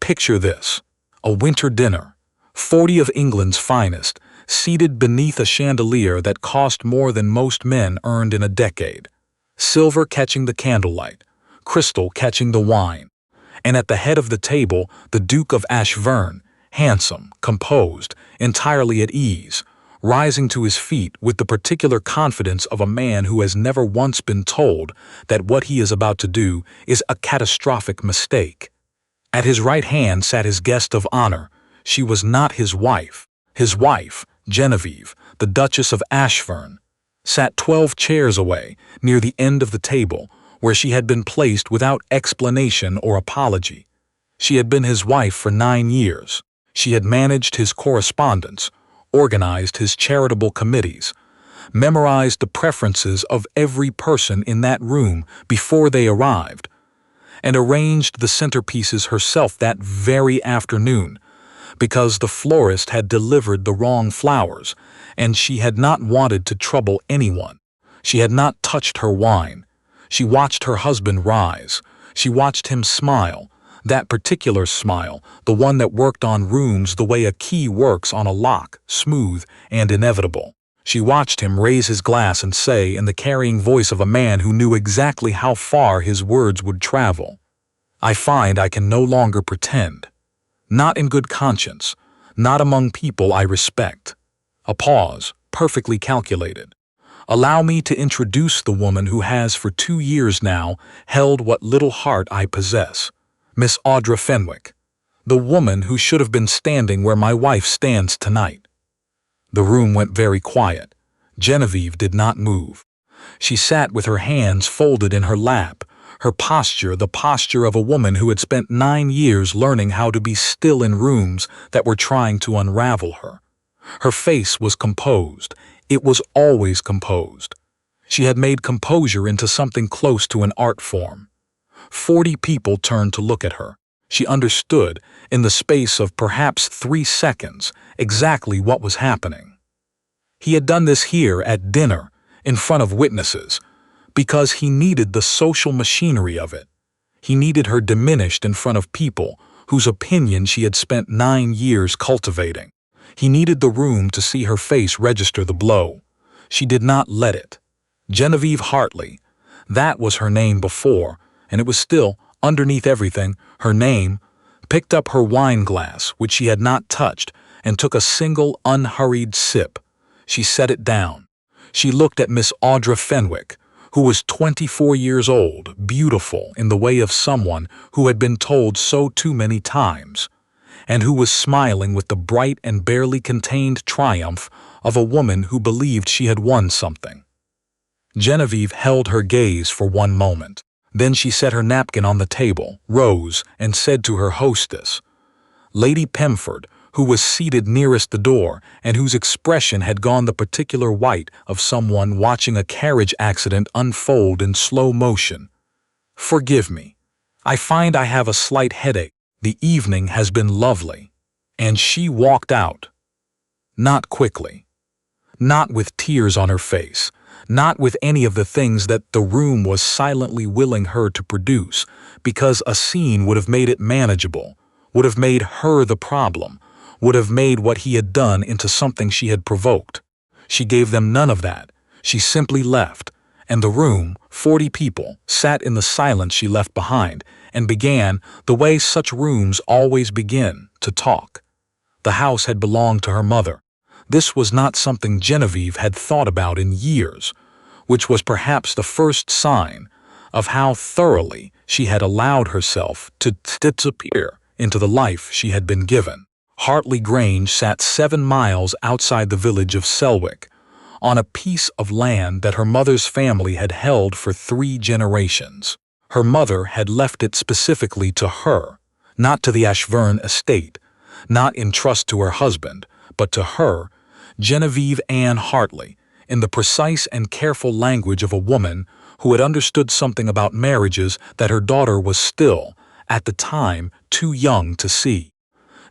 Picture this: a winter dinner, 40 of England's finest, seated beneath a chandelier that cost more than most men earned in a decade. Silver catching the candlelight, crystal catching the wine. And at the head of the table, the Duke of Ashburn, handsome, composed, entirely at ease, rising to his feet with the particular confidence of a man who has never once been told that what he is about to do is a catastrophic mistake. At his right hand sat his guest of honor. She was not his wife. His wife, Genevieve, the Duchess of Ashburn, sat 12 chairs away, near the end of the table, where she had been placed without explanation or apology. She had been his wife for 9 years. She had managed his correspondence, organized his charitable committees, memorized the preferences of every person in that room before they arrived, and arranged the centerpieces herself that very afternoon, because the florist had delivered the wrong flowers, and she had not wanted to trouble anyone. She had not touched her wine. She watched her husband rise. She watched him smile, that particular smile, the one that worked on rooms the way a key works on a lock, smooth and inevitable. She watched him raise his glass and say, in the carrying voice of a man who knew exactly how far his words would travel, "I find I can no longer pretend. Not in good conscience, not among people I respect." A pause, perfectly calculated. "Allow me to introduce the woman who has for 2 years now held what little heart I possess. Miss Audra Fenwick, the woman who should have been standing where my wife stands tonight." The room went very quiet. Genevieve did not move. She sat with her hands folded in her lap, her posture the posture of a woman who had spent 9 years learning how to be still in rooms that were trying to unravel her. Her face was composed. It was always composed. She had made composure into something close to an art form. 40 people turned to look at her. She understood, in the space of perhaps 3 seconds, exactly what was happening. He had done this here at dinner, in front of witnesses, because he needed the social machinery of it. He needed her diminished in front of people whose opinion she had spent 9 years cultivating. He needed the room to see her face register the blow. She did not let it. Genevieve Hartley, that was her name before, and it was still, underneath everything, her name, picked up her wine glass, which she had not touched, and took a single unhurried sip. She set it down. She looked at Miss Audra Fenwick, who was 24 years old, beautiful in the way of someone who had been told so too many times, and who was smiling with the bright and barely contained triumph of a woman who believed she had won something. Genevieve held her gaze for one moment. Then she set her napkin on the table, rose, and said to her hostess, Lady Pemford, who was seated nearest the door and whose expression had gone the particular white of someone watching a carriage accident unfold in slow motion, "Forgive me. I find I have a slight headache. The evening has been lovely." And she walked out. Not quickly. Not with tears on her face. Not with any of the things that the room was silently willing her to produce, because a scene would have made it manageable, would have made her the problem, would have made what he had done into something she had provoked. She gave them none of that. She simply left, and the room, 40 people, sat in the silence she left behind, and began, the way such rooms always begin, to talk. The house had belonged to her mother. This was not something Genevieve had thought about in years, which was perhaps the first sign of how thoroughly she had allowed herself to disappear into the life she had been given. Hartley Grange sat 7 miles outside the village of Selwick, on a piece of land that her mother's family had held for 3 generations. Her mother had left it specifically to her, not to the Ashburn estate, not in trust to her husband, but to her, Genevieve Ann Hartley, in the precise and careful language of a woman who had understood something about marriages that her daughter was still, at the time, too young to see.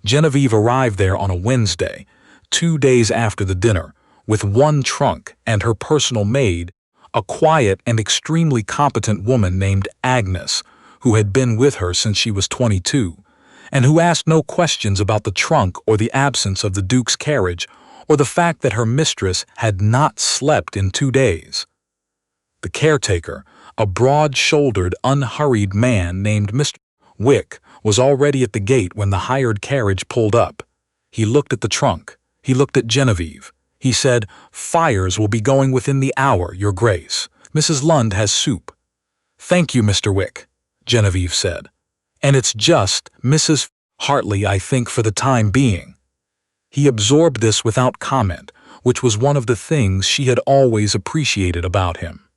Genevieve arrived there on a Wednesday, 2 days after the dinner, with 1 trunk and her personal maid, a quiet and extremely competent woman named Agnes, who had been with her since she was 22, and who asked no questions about the trunk or the absence of the Duke's carriage or the fact that her mistress had not slept in 2 days. The caretaker, a broad-shouldered, unhurried man named Mr. Wick, was already at the gate when the hired carriage pulled up. He looked at the trunk. He looked at Genevieve. He said, "Fires will be going within the hour, Your Grace. Mrs. Lund has soup." "Thank you, Mr. Wick," Genevieve said. "And it's just Mrs. Hartley, I think, for the time being." He absorbed this without comment, which was one of the things she had always appreciated about him.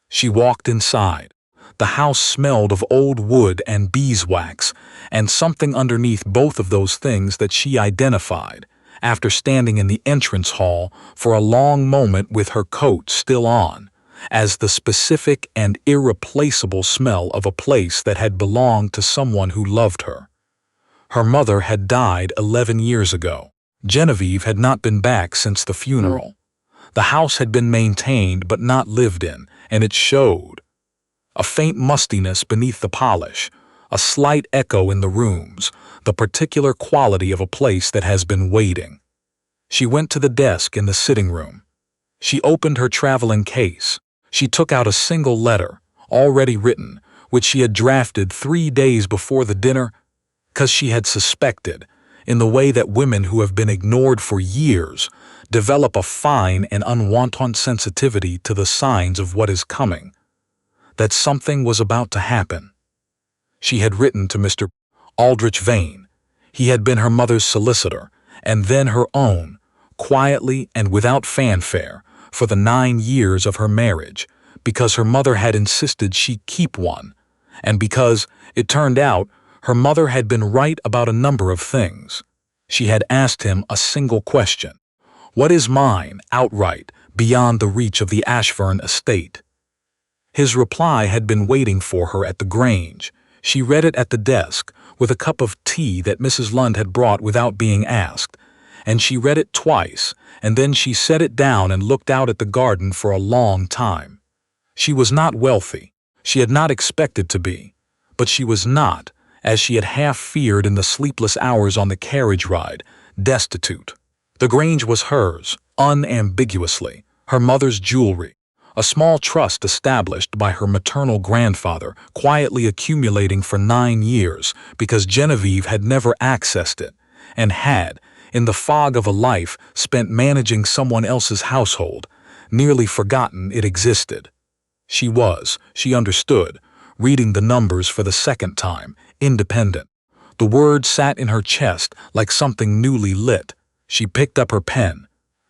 She walked inside. The house smelled of old wood and beeswax, and something underneath both of those things that she identified, after standing in the entrance hall for a long moment with her coat still on, as the specific and irreplaceable smell of a place that had belonged to someone who loved her. Her mother had died 11 years ago. Genevieve had not been back since the funeral. The house had been maintained but not lived in, and it showed. A faint mustiness beneath the polish, a slight echo in the rooms, the particular quality of a place that has been waiting. She went to the desk in the sitting room. She opened her traveling case. She took out a single letter, already written, which she had drafted 3 days before the dinner, because she had suspected, in the way that women who have been ignored for years develop a fine and unwanted sensitivity to the signs of what is coming, that something was about to happen. She had written to Mr. Aldrich Vane. He had been her mother's solicitor, and then her own, quietly and without fanfare, for the 9 years of her marriage, because her mother had insisted she keep one, and because, it turned out, her mother had been right about a number of things. She had asked him a single question. "What is mine, outright, beyond the reach of the Ashburn estate?" His reply had been waiting for her at the Grange. She read it at the desk, with a cup of tea that Mrs. Lund had brought without being asked, and she read it twice, and then she set it down and looked out at the garden for a long time. She was not wealthy. She had not expected to be, but she was not, as she had half feared in the sleepless hours on the carriage ride, destitute. The Grange was hers, unambiguously, her mother's jewelry, a small trust established by her maternal grandfather, quietly accumulating for 9 years because Genevieve had never accessed it, and had, in the fog of a life spent managing someone else's household, nearly forgotten it existed. She was, she understood, reading the numbers for the second time, independent. The word sat in her chest like something newly lit. She picked up her pen.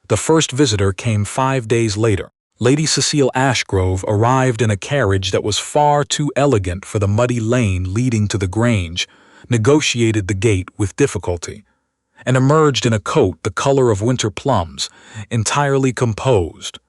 The first visitor came 5 days later. Lady Cecile Ashgrove arrived in a carriage that was far too elegant for the muddy lane leading to the Grange, negotiated the gate with difficulty, and emerged in a coat the color of winter plums, entirely composed.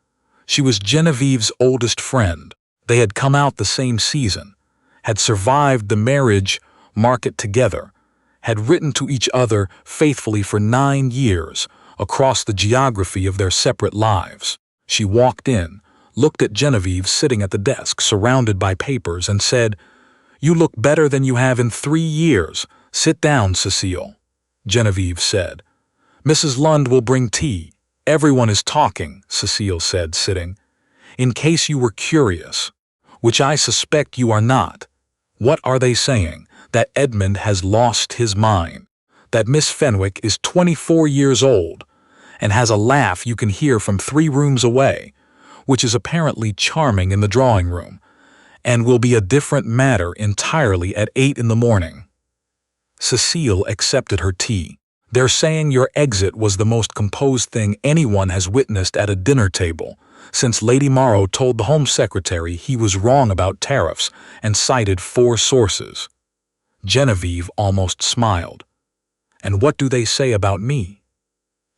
She was Genevieve's oldest friend. They had come out the same season, had survived the marriage market together, had written to each other faithfully for 9 years across the geography of their separate lives. She walked in, looked at Genevieve sitting at the desk surrounded by papers, and said, "You look better than you have in 3 years. Sit down, Cecile," Genevieve said. "Mrs. Lund will bring tea. Everyone is talking," Cecile said, sitting. "In case you were curious, which I suspect you are not. What are they saying? That Edmund has lost his mind, that Miss Fenwick is 24 years old, and has a laugh you can hear from 3 rooms away, which is apparently charming in the drawing room, and will be a different matter entirely at 8 in the morning." Cecile accepted her tea. "They're saying your exit was the most composed thing anyone has witnessed at a dinner table, since Lady Morrow told the Home Secretary he was wrong about tariffs and cited 4 sources. Genevieve almost smiled. "And what do they say about me?"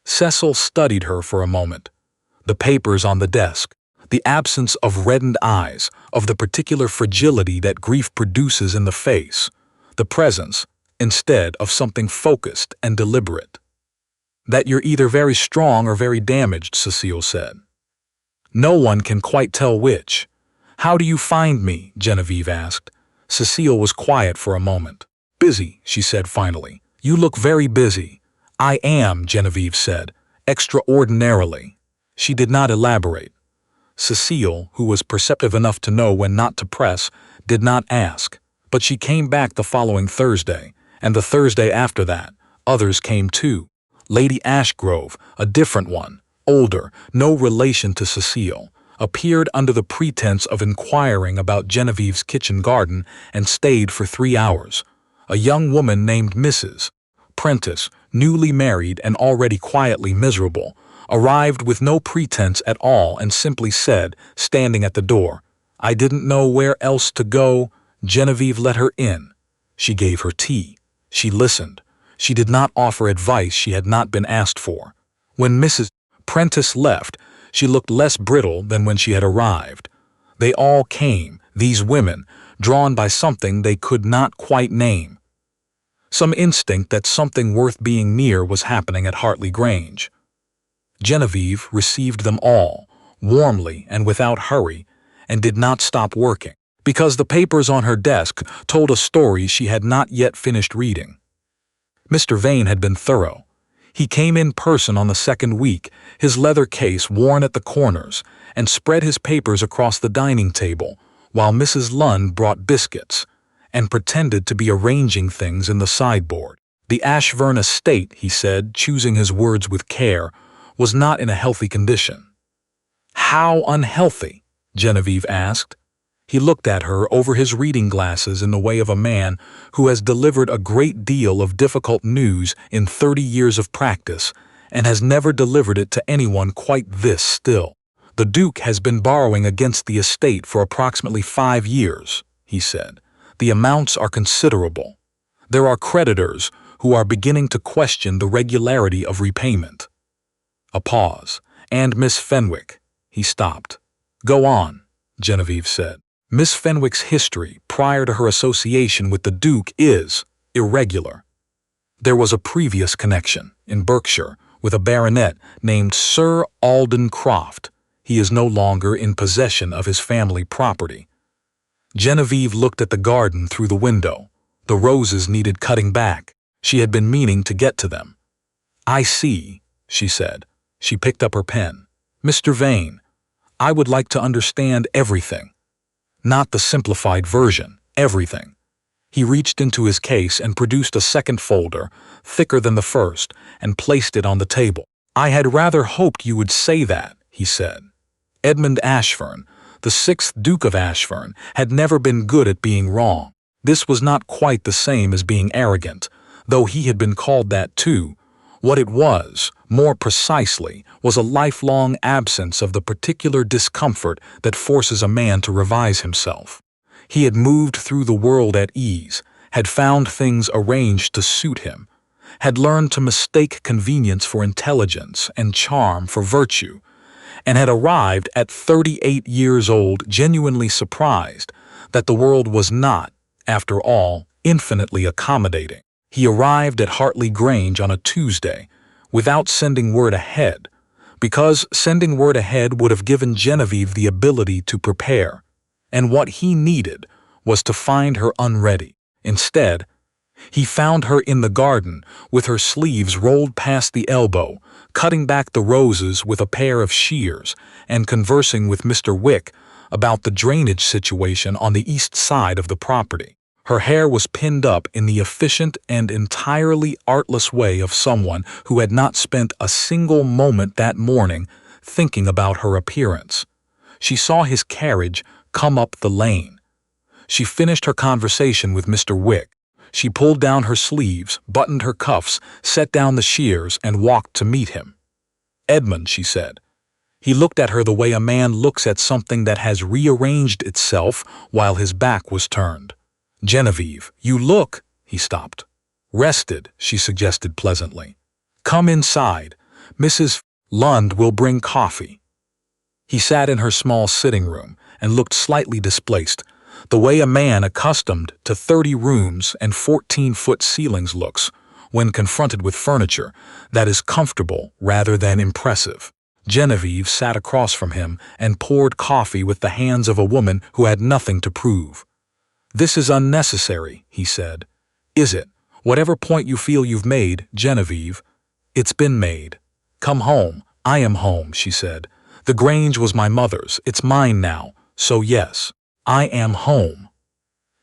Cecil studied her for a moment. The papers on the desk, the absence of reddened eyes, of the particular fragility that grief produces in the face, the presence, instead, of something focused and deliberate. "That you're either very strong or very damaged," Cecile said. "No one can quite tell which." "How do you find me?" Genevieve asked. Cecile was quiet for a moment. Busy, she said finally. You look very busy. I am, Genevieve said, extraordinarily. She did not elaborate. Cecile, who was perceptive enough to know when not to press, did not ask. But she came back the following Thursday, and the Thursday after that. Others came too. Lady Ashgrove, a different one, older, no relation to Cecile, appeared under the pretense of inquiring about Genevieve's kitchen garden and stayed for 3 hours. A young woman named Mrs. Prentice, newly married and already quietly miserable, arrived with no pretense at all and simply said, standing at the door, "I didn't know where else to go." Genevieve let her in. She gave her tea. She listened. She did not offer advice she had not been asked for. When Mrs. Prentice left, she looked less brittle than when she had arrived. They all came, these women, drawn by something they could not quite name. Some instinct that something worth being near was happening at Hartley Grange. Genevieve received them all, warmly and without hurry, and did not stop working, because the papers on her desk told a story she had not yet finished reading. Mr. Vane had been thorough. He came in person on the second week, his leather case worn at the corners, and spread his papers across the dining table, while Mrs. Lund brought biscuits, and pretended to be arranging things in the sideboard. The Ashburn estate, he said, choosing his words with care, was not in a healthy condition. "How unhealthy?" Genevieve asked. He looked at her over his reading glasses in the way of a man who has delivered a great deal of difficult news in 30 years of practice and has never delivered it to anyone quite this still. "The Duke has been borrowing against the estate for approximately 5 years, he said. "The amounts are considerable. There are creditors who are beginning to question the regularity of repayment." A pause. "And Miss Fenwick." He stopped. "Go on," Genevieve said. "Miss Fenwick's history prior to her association with the Duke is irregular. There was a previous connection, in Berkshire, with a baronet named Sir Alden Croft. He is no longer in possession of his family property." Genevieve looked at the garden through the window. The roses needed cutting back. She had been meaning to get to them. "I see," she said. She picked up her pen. "Mr. Vane, I would like to understand everything. Not the simplified version, everything." He reached into his case and produced a second folder, thicker than the first, and placed it on the table. "I had rather hoped you would say that," he said. Edmund Ashburn, the 6th Duke of Ashburn, had never been good at being wrong. This was not quite the same as being arrogant, though he had been called that too. What it was, more precisely, was a lifelong absence of the particular discomfort that forces a man to revise himself. He had moved through the world at ease, had found things arranged to suit him, had learned to mistake convenience for intelligence and charm for virtue, and had arrived at 38 years old genuinely surprised that the world was not, after all, infinitely accommodating. He arrived at Hartley Grange on a Tuesday, without sending word ahead, because sending word ahead would have given Genevieve the ability to prepare, and what he needed was to find her unready. Instead, he found her in the garden, with her sleeves rolled past the elbow, cutting back the roses with a pair of shears, and conversing with Mr. Wick about the drainage situation on the east side of the property. Her hair was pinned up in the efficient and entirely artless way of someone who had not spent a single moment that morning thinking about her appearance. She saw his carriage come up the lane. She finished her conversation with Mr. Wick. She pulled down her sleeves, buttoned her cuffs, set down the shears, and walked to meet him. "Edmund," she said. He looked at her the way a man looks at something that has rearranged itself while his back was turned. "Genevieve, you look—" He stopped. "Rested," she suggested pleasantly. "Come inside. Mrs. Lund will bring coffee." He sat in her small sitting room and looked slightly displaced, the way a man accustomed to 30 rooms and 14-foot ceilings looks when confronted with furniture that is comfortable rather than impressive. Genevieve sat across from him and poured coffee with the hands of a woman who had nothing to prove. "This is unnecessary," he said. Is it? Whatever point you feel you've made, Genevieve, it's been made. Come home. I am home, she said. The Grange was my mother's. It's mine now. So yes, I am home.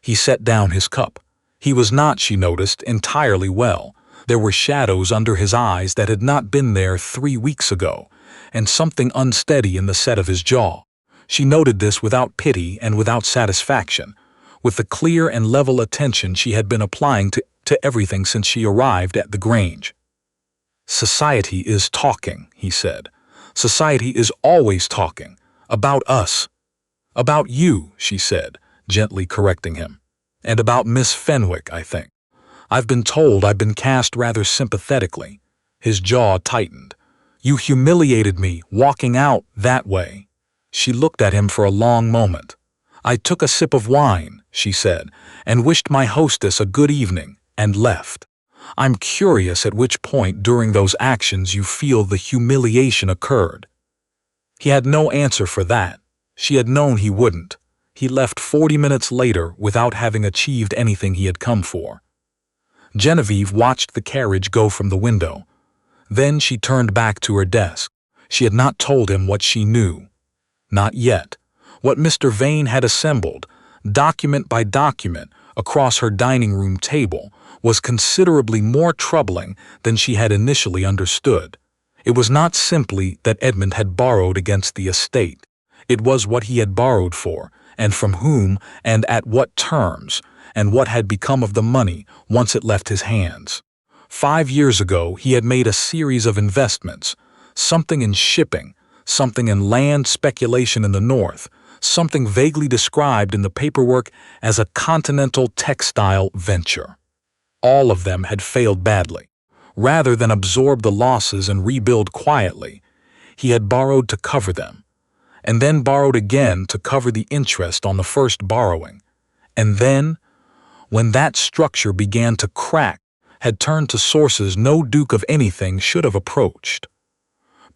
He set down his cup. He was not, she noticed, entirely well. There were shadows under his eyes that had not been there 3 weeks ago, and something unsteady in the set of his jaw. She noted this without pity and without satisfaction, with the clear and level attention she had been applying to everything since she arrived at the Grange. Society is talking, he said. Society is always talking. About us. About you, she said, gently correcting him. And about Miss Fenwick, I think. I've been told I've been cast rather sympathetically. His jaw tightened. You humiliated me, walking out that way. She looked at him for a long moment. I took a sip of wine, she said, and wished my hostess a good evening, and left. I'm curious at which point during those actions you feel the humiliation occurred. He had no answer for that. She had known he wouldn't. He left 40 minutes later without having achieved anything he had come for. Genevieve watched the carriage go from the window. Then she turned back to her desk. She had not told him what she knew. Not yet. What Mr. Vane had assembled, document by document, across her dining room table, was considerably more troubling than she had initially understood. It was not simply that Edmund had borrowed against the estate. It was what he had borrowed for, and from whom, and at what terms, and what had become of the money once it left his hands. 5 years ago he had made a series of investments, something in shipping, something in land speculation in the north, something vaguely described in the paperwork as a continental textile venture. All of them had failed badly. Rather than absorb the losses and rebuild quietly, he had borrowed to cover them, and then borrowed again to cover the interest on the first borrowing, and then, when that structure began to crack, had turned to sources no duke of anything should have approached.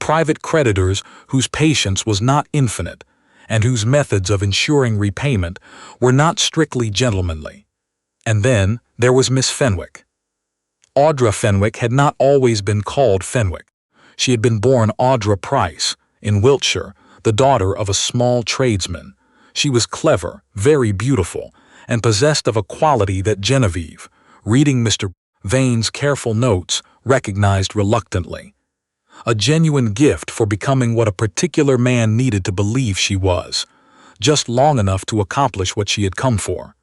Private creditors whose patience was not infinite, and whose methods of ensuring repayment were not strictly gentlemanly. And then there was Miss Fenwick. Audra Fenwick had not always been called Fenwick. She had been born Audra Price, in Wiltshire, the daughter of a small tradesman. She was clever, very beautiful, and possessed of a quality that Genevieve, reading Mr. Vane's careful notes, recognized reluctantly. A genuine gift for becoming what a particular man needed to believe she was, just long enough to accomplish what she had come for.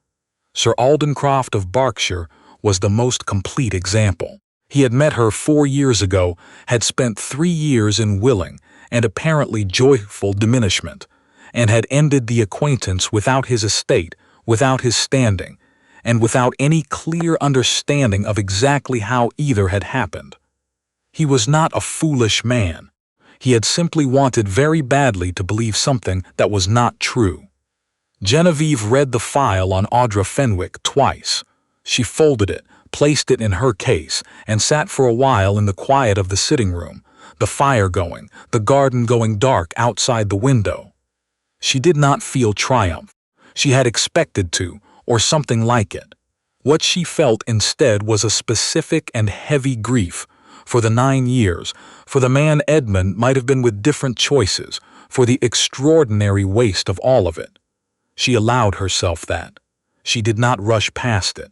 Sir Aldencroft of Berkshire was the most complete example. He had met her 4 years ago, had spent 3 years in willing and apparently joyful diminishment, and had ended the acquaintance without his estate, without his standing, and without any clear understanding of exactly how either had happened. He was not a foolish man. He had simply wanted very badly to believe something that was not true. Genevieve read the file on Audra Fenwick twice. She folded it, placed it in her case, and sat for a while in the quiet of the sitting room, the fire going, the garden going dark outside the window. She did not feel triumph. She had expected to, or something like it. What she felt instead was a specific and heavy grief, for the 9 years, for the man Edmund might have been with different choices, for the extraordinary waste of all of it. She allowed herself that. She did not rush past it.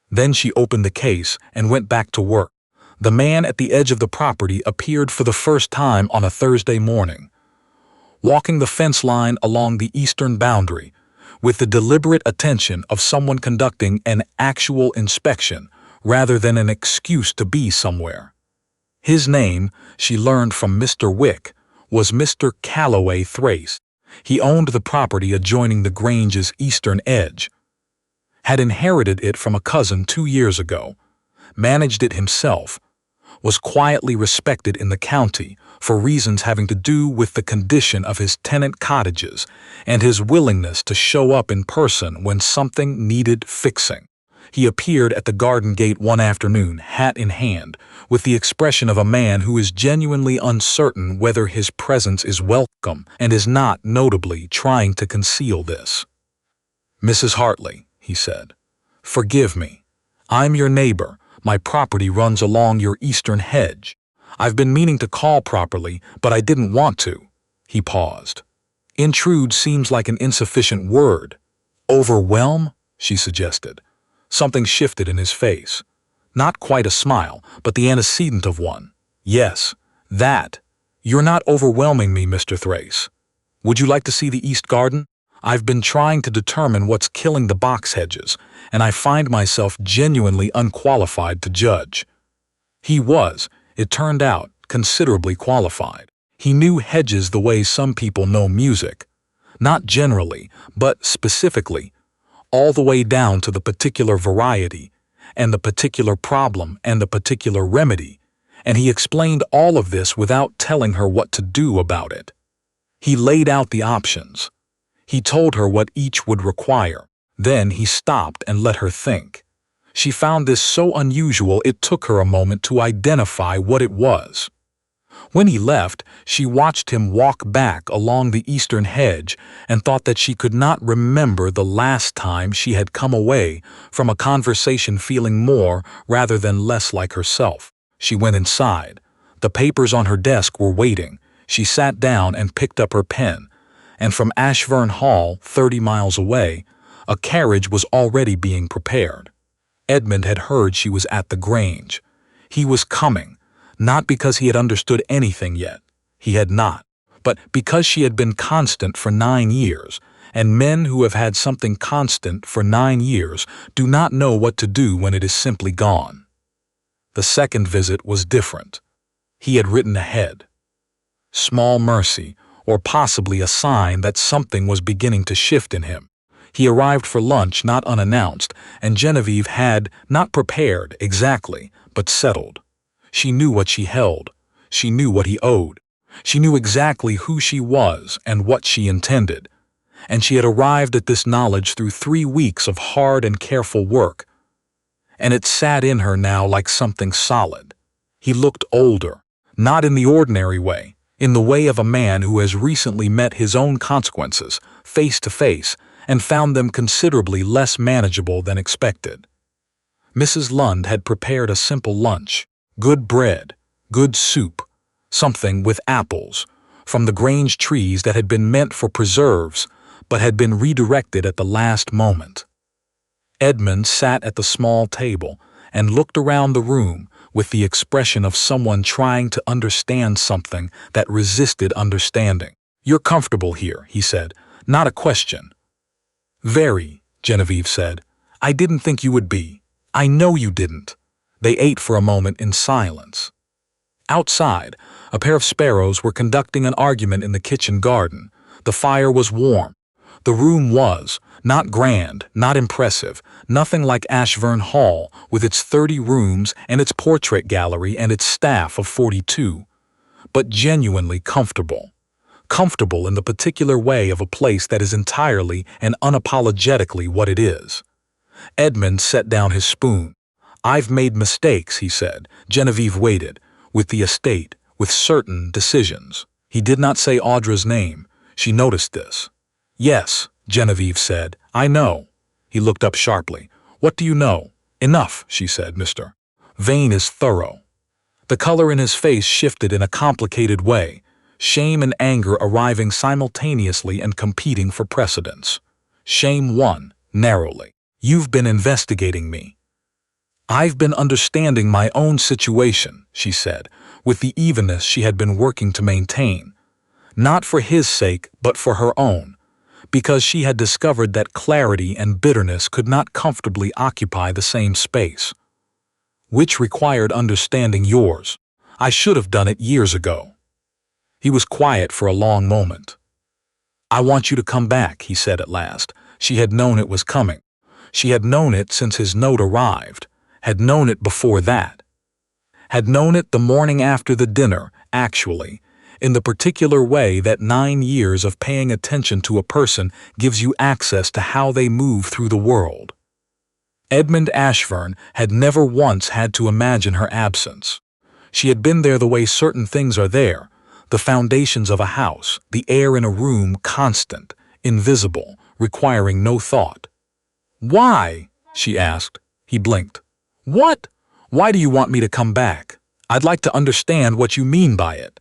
Then she opened the case and went back to work. The man at the edge of the property appeared for the first time on a Thursday morning, walking the fence line along the eastern boundary, with the deliberate attention of someone conducting an actual inspection rather than an excuse to be somewhere. His name, she learned from Mr. Wick, was Mr. Calloway Thrace. He owned the property adjoining the Grange's eastern edge, had inherited it from a cousin 2 years ago, managed it himself, was quietly respected in the county for reasons having to do with the condition of his tenant cottages and his willingness to show up in person when something needed fixing. He appeared at the garden gate one afternoon, hat in hand, with the expression of a man who is genuinely uncertain whether his presence is welcome and is not notably trying to conceal this. "Mrs. Hartley," he said, "forgive me. I'm your neighbor. My property runs along your eastern hedge. I've been meaning to call properly, but I didn't want to." He paused. Intrude seems like an insufficient word. "Overwhelm?" she suggested. Something shifted in his face. Not quite a smile, but the antecedent of one. "Yes, that. You're not overwhelming me, Mr. Thrace. Would you like to see the East Garden? I've been trying to determine what's killing the box hedges, and I find myself genuinely unqualified to judge." He was, it turned out, considerably qualified. He knew hedges the way some people know music. Not generally, but specifically, all the way down to the particular variety, and the particular problem and the particular remedy, and he explained all of this without telling her what to do about it. He laid out the options. He told her what each would require. Then he stopped and let her think. She found this so unusual it took her a moment to identify what it was. When he left, she watched him walk back along the eastern hedge and thought that she could not remember the last time she had come away from a conversation feeling more rather than less like herself. She went inside. The papers on her desk were waiting. She sat down and picked up her pen, and from Ashburn Hall, 30 miles away, a carriage was already being prepared. Edmund had heard she was at the Grange. He was coming. Not because he had understood anything yet. He had not. But because she had been constant for 9 years, and men who have had something constant for 9 years do not know what to do when it is simply gone. The second visit was different. He had written ahead. Small mercy, or possibly a sign that something was beginning to shift in him. He arrived for lunch not unannounced, and Genevieve had not prepared exactly, but settled. She knew what she held. She knew what he owed. She knew exactly who she was and what she intended. And she had arrived at this knowledge through 3 weeks of hard and careful work. And it sat in her now like something solid. He looked older, not in the ordinary way, in the way of a man who has recently met his own consequences, face to face, and found them considerably less manageable than expected. Mrs. Lund had prepared a simple lunch. Good bread, good soup, something with apples, from the Grange trees that had been meant for preserves, but had been redirected at the last moment. Edmund sat at the small table and looked around the room with the expression of someone trying to understand something that resisted understanding. "You're comfortable here," he said, "not a question." "Very," Genevieve said. "I didn't think you would be. I know you didn't." They ate for a moment in silence. Outside, a pair of sparrows were conducting an argument in the kitchen garden. The fire was warm. The room was, not grand, not impressive, nothing like Ashburn Hall with its 30 rooms and its portrait gallery and its staff of 42, but genuinely comfortable. Comfortable in the particular way of a place that is entirely and unapologetically what it is. Edmund set down his spoon. "I've made mistakes," he said. Genevieve waited, with the estate, with certain decisions. He did not say Audra's name. She noticed this. "Yes," Genevieve said, "I know." He looked up sharply. "What do you know?" "Enough," she said, Mr. Vane is thorough." The color in his face shifted in a complicated way, shame and anger arriving simultaneously and competing for precedence. Shame won, narrowly. "You've been investigating me." "I've been understanding my own situation," she said, with the evenness she had been working to maintain. Not for his sake, but for her own, because she had discovered that clarity and bitterness could not comfortably occupy the same space. "Which required understanding yours. I should have done it years ago." He was quiet for a long moment. "I want you to come back," he said at last. She had known it was coming. She had known it since his note arrived. Had known it before that. Had known it the morning after the dinner, actually, in the particular way that 9 years of paying attention to a person gives you access to how they move through the world. Edmund Ashburn had never once had to imagine her absence. She had been there the way certain things are there, the foundations of a house, the air in a room constant, invisible, requiring no thought. "Why?" she asked. He blinked. What? Why do you want me to come back? I'd like to understand what you mean by it.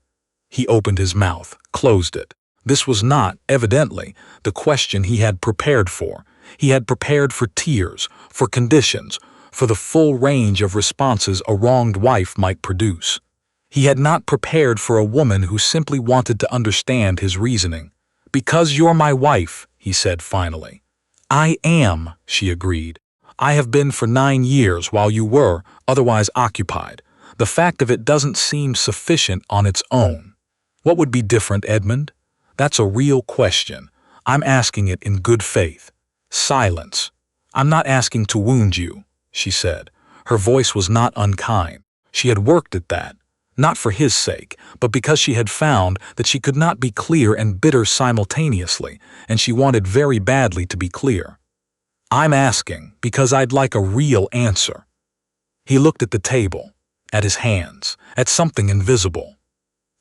He opened his mouth, closed it. This was not, evidently, the question he had prepared for. He had prepared for tears, for conditions, for the full range of responses a wronged wife might produce. He had not prepared for a woman who simply wanted to understand his reasoning. "Because you're my wife," he said finally. "I am," she agreed. "I have been for 9 years while you were otherwise occupied. The fact of it doesn't seem sufficient on its own." What would be different, Edmund? That's a real question. I'm asking it in good faith. Silence. "I'm not asking to wound you," she said. Her voice was not unkind. She had worked at that, not for his sake, but because she had found that she could not be clear and bitter simultaneously, and she wanted very badly to be clear. "I'm asking because I'd like a real answer." He looked at the table, at his hands, at something invisible.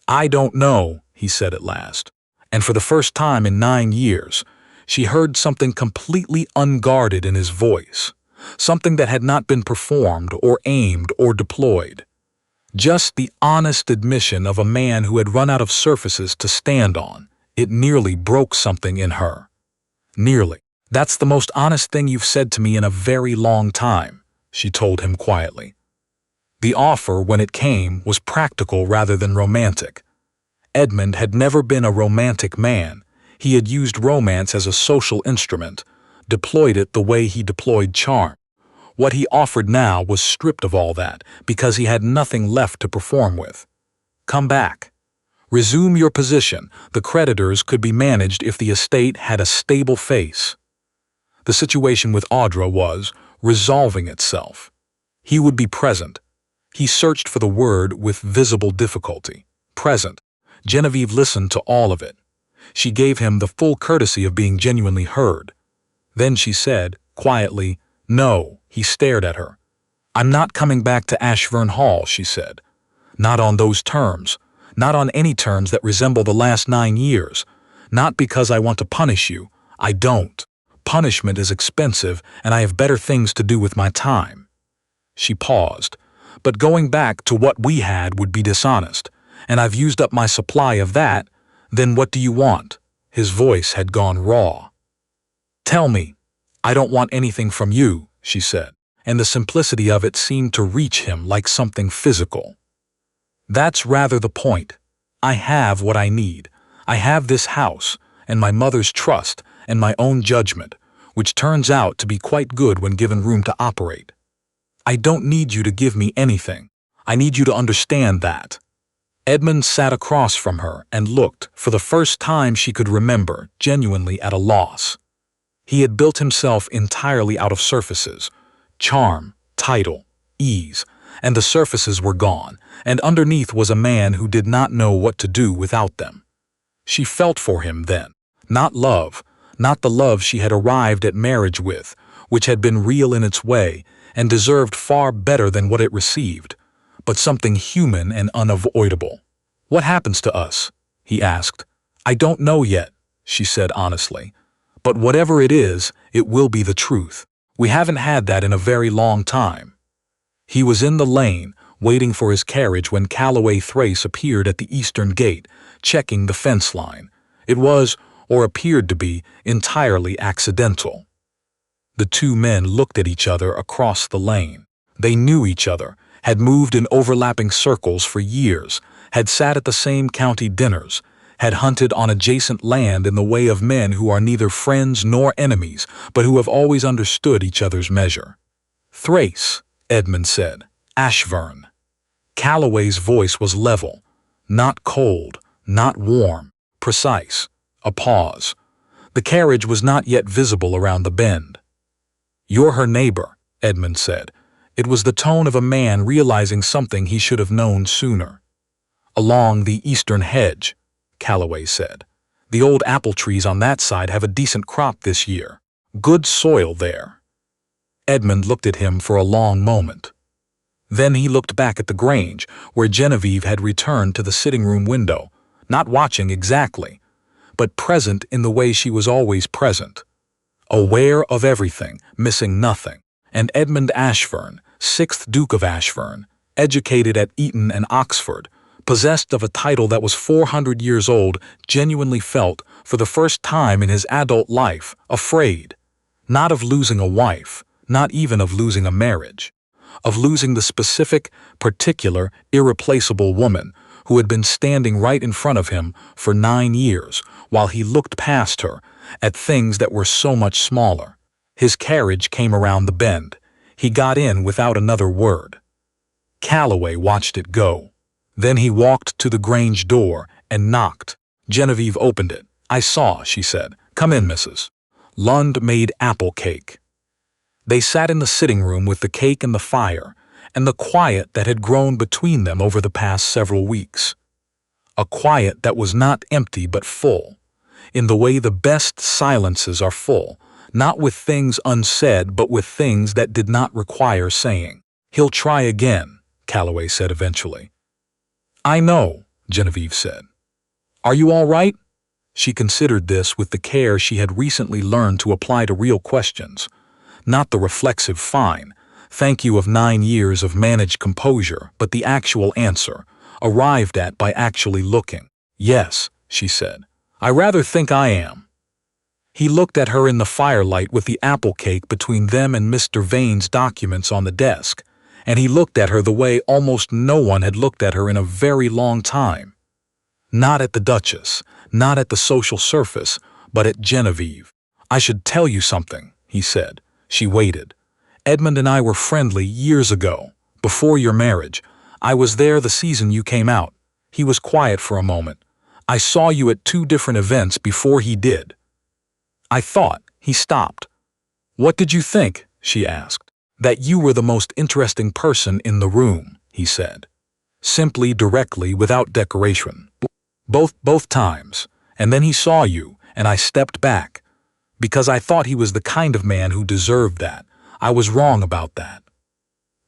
"I don't know," he said at last, and for the first time in 9 years, she heard something completely unguarded in his voice, something that had not been performed or aimed or deployed. Just the honest admission of a man who had run out of surfaces to stand on. It nearly broke something in her. "Nearly. That's the most honest thing you've said to me in a very long time," she told him quietly. The offer, when it came, was practical rather than romantic. Edmund had never been a romantic man. He had used romance as a social instrument, deployed it the way he deployed charm. What he offered now was stripped of all that, because he had nothing left to perform with. "Come back. Resume your position. The creditors could be managed if the estate had a stable face." The situation with Audra was resolving itself. He would be present. He searched for the word with visible difficulty. Present. Genevieve listened to all of it. She gave him the full courtesy of being genuinely heard. Then she said, quietly, "No." He stared at her. "I'm not coming back to Ashburn Hall," she said. "Not on those terms. Not on any terms that resemble the last 9 years. Not because I want to punish you. I don't. Punishment is expensive, and I have better things to do with my time." She paused. "But going back to what we had would be dishonest, and I've used up my supply of that. Then what do you want?" His voice had gone raw. "Tell me." "I don't want anything from you," she said, and the simplicity of it seemed to reach him like something physical. "That's rather the point. I have what I need. I have this house, and my mother's trust, and my own judgment, which turns out to be quite good when given room to operate. I don't need you to give me anything. I need you to understand that." Edmund sat across from her and looked, for the first time she could remember, genuinely at a loss. He had built himself entirely out of surfaces, charm, title, ease, and the surfaces were gone, and underneath was a man who did not know what to do without them. She felt for him then, not love, not the love she had arrived at marriage with, which had been real in its way and deserved far better than what it received, but something human and unavoidable. "What happens to us?" he asked. "I don't know yet," she said honestly. "But whatever it is, it will be the truth. We haven't had that in a very long time." He was in the lane, waiting for his carriage when Calloway Thrace appeared at the eastern gate, checking the fence line. It was, or appeared to be, entirely accidental. The two men looked at each other across the lane. They knew each other, had moved in overlapping circles for years, had sat at the same county dinners, had hunted on adjacent land in the way of men who are neither friends nor enemies, but who have always understood each other's measure. "Thrace," Edmund said. "Ashburn." Calloway's voice was level, not cold, not warm, precise. A pause. The carriage was not yet visible around the bend. "You're her neighbor," Edmund said. It was the tone of a man realizing something he should have known sooner. "Along the eastern hedge," Calloway said. "The old apple trees on that side have a decent crop this year. Good soil there." Edmund looked at him for a long moment. Then he looked back at the Grange, where Genevieve had returned to the sitting-room window, not watching exactly, but present in the way she was always present. Aware of everything, missing nothing, and Edmund Ashburn, 6th Duke of Ashford, educated at Eton and Oxford, possessed of a title that was 400 years old, genuinely felt, for the first time in his adult life, afraid. Not of losing a wife, not even of losing a marriage. Of losing the specific, particular, irreplaceable woman who had been standing right in front of him for 9 years while he looked past her at things that were so much smaller. His carriage came around the bend. He got in without another word. Calloway watched it go. Then he walked to the Grange door and knocked. Genevieve opened it. "I saw," she said. "Come in, Mrs." Lund made apple cake. They sat in the sitting room with the cake and the fire, and the quiet that had grown between them over the past several weeks. A quiet that was not empty but full, in the way the best silences are full, not with things unsaid but with things that did not require saying. "He'll try again," Calloway said eventually. "I know," Genevieve said. "Are you all right?" She considered this with the care she had recently learned to apply to real questions, not the reflexive "fine, thank you" of 9 years of managed composure, but the actual answer, arrived at by actually looking. "Yes," she said. "I rather think I am." He looked at her in the firelight with the apple cake between them and Mr. Vane's documents on the desk, and he looked at her the way almost no one had looked at her in a very long time. Not at the Duchess, not at the social surface, but at Genevieve. "I should tell you something," he said. She waited. "Edmund and I were friendly years ago, before your marriage. I was there the season you came out." He was quiet for a moment. "I saw you at 2 different events before he did. I thought," he stopped. "What did you think?" she asked. "That you were the most interesting person in the room," he said. Simply, directly, without decoration. Both times. And then he saw you, and I stepped back. Because I thought he was the kind of man who deserved that. I was wrong about that."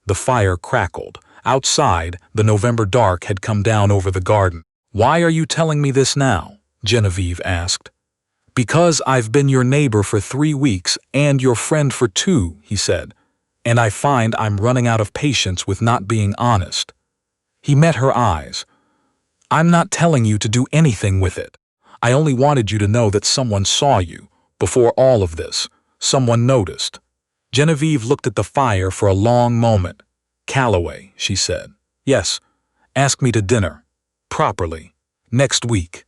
The fire crackled. Outside, the November dark had come down over the garden. "Why are you telling me this now?" Genevieve asked. "Because I've been your neighbor for 3 weeks and your friend for 2, he said, "and I find I'm running out of patience with not being honest." He met her eyes. "I'm not telling you to do anything with it. I only wanted you to know that someone saw you, before all of this. Someone noticed." Genevieve looked at the fire for a long moment. "Calloway," she said. "Yes, ask me to dinner. Properly. Next week."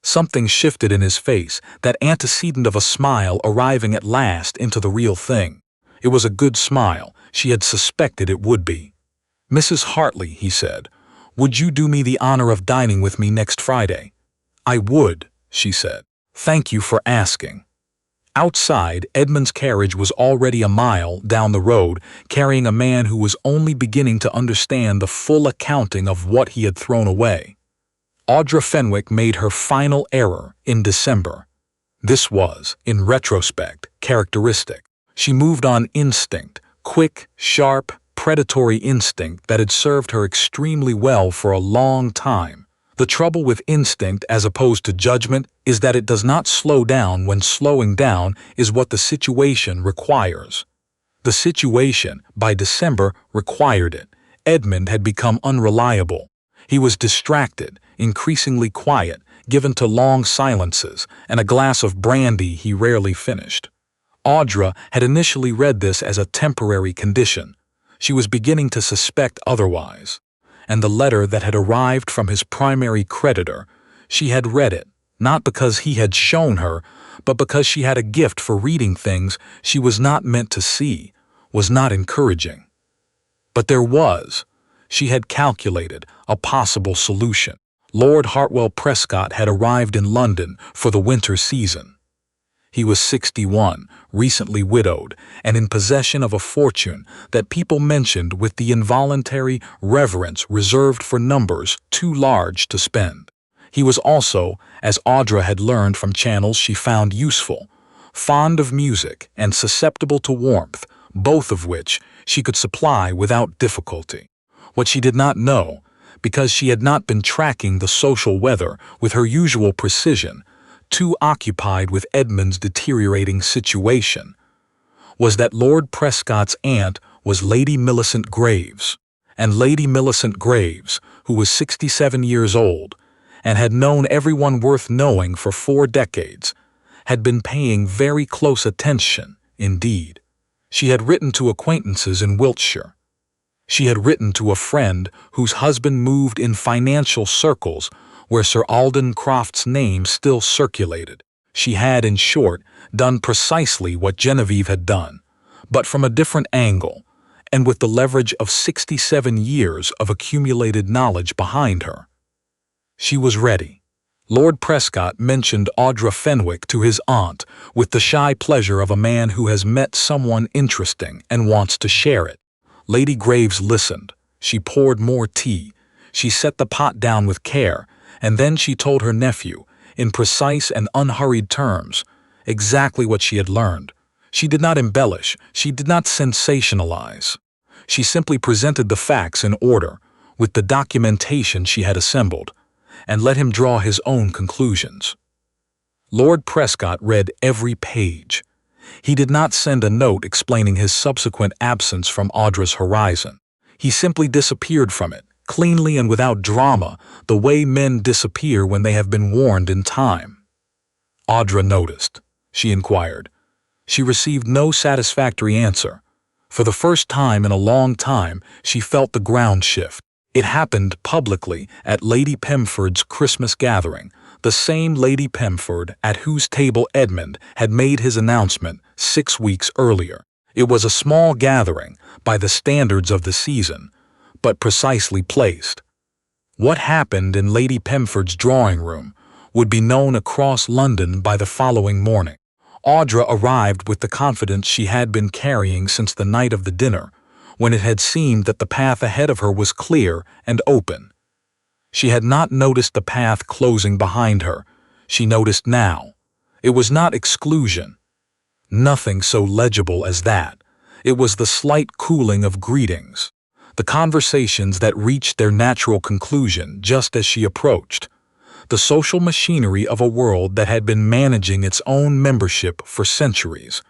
Something shifted in his face, that antecedent of a smile arriving at last into the real thing. It was a good smile. She had suspected it would be. "Mrs. Hartley," he said, "would you do me the honor of dining with me next Friday?" "I would," she said. "Thank you for asking." Outside, Edmund's carriage was already a mile down the road, carrying a man who was only beginning to understand the full accounting of what he had thrown away. Audra Fenwick made her final error in December. This was, in retrospect, characteristic. She moved on instinct, quick, sharp, predatory instinct that had served her extremely well for a long time. The trouble with instinct as opposed to judgment is that it does not slow down when slowing down is what the situation requires. The situation, by December, required it. Edmund had become unreliable. He was distracted, increasingly quiet, given to long silences, and a glass of brandy he rarely finished. Audra had initially read this as a temporary condition. She was beginning to suspect otherwise. And the letter that had arrived from his primary creditor, she had read it, not because he had shown her, but because she had a gift for reading things she was not meant to see, was not encouraging. But there was. She had calculated a possible solution. Lord Hartwell Prescott had arrived in London for the winter season. He was 61, recently widowed, and in possession of a fortune that people mentioned with the involuntary reverence reserved for numbers too large to spend. He was also, as Audra had learned from channels she found useful, fond of music and susceptible to warmth, both of which she could supply without difficulty. What she did not know, because she had not been tracking the social weather with her usual precision, too occupied with Edmund's deteriorating situation, was that Lord Prescott's aunt was Lady Millicent Graves. And Lady Millicent Graves, who was 67 years old and had known everyone worth knowing for 4 decades, had been paying very close attention indeed. She had written to acquaintances in Wiltshire. She had written to a friend whose husband moved in financial circles where Sir Alden Croft's name still circulated. She had, in short, done precisely what Genevieve had done, but from a different angle, and with the leverage of 67 years of accumulated knowledge behind her. She was ready. Lord Prescott mentioned Audra Fenwick to his aunt with the shy pleasure of a man who has met someone interesting and wants to share it. Lady Graves listened. She poured more tea. She set the pot down with care, and then she told her nephew, in precise and unhurried terms, exactly what she had learned. She did not embellish. She did not sensationalize. She simply presented the facts in order, with the documentation she had assembled, and let him draw his own conclusions. Lord Prescott read every page. He did not send a note explaining his subsequent absence from Audra's horizon. He simply disappeared from it, cleanly and without drama, the way men disappear when they have been warned in time. Audra noticed. She inquired. She received no satisfactory answer. For the first time in a long time, she felt the ground shift. It happened publicly at Lady Pemford's Christmas gathering, the same Lady Pemford at whose table Edmund had made his announcement 6 weeks earlier. It was a small gathering by the standards of the season, but precisely placed. What happened in Lady Pemford's drawing room would be known across London by the following morning. Audra arrived with the confidence she had been carrying since the night of the dinner, when it had seemed that the path ahead of her was clear and open. She had not noticed the path closing behind her. She noticed now. It was not exclusion. Nothing so legible as that. It was the slight cooling of greetings, the conversations that reached their natural conclusion just as she approached, the social machinery of a world that had been managing its own membership for centuries,